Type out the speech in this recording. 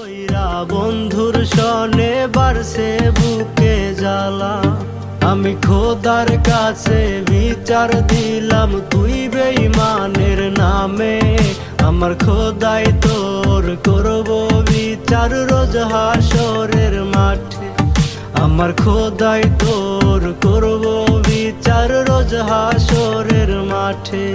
কইরা বন্ধুর সনে বাড়ছে বুকে জ্বালা। আমি খোদার কাছে বিচার দিলাম তুই বেঈমানের নামে। আমার খোদাই তোর করব বিচার রোজ হাসরের মাঠে। আমার খোদাই তোর করব বিচার রোজ হাসরের মাঠে।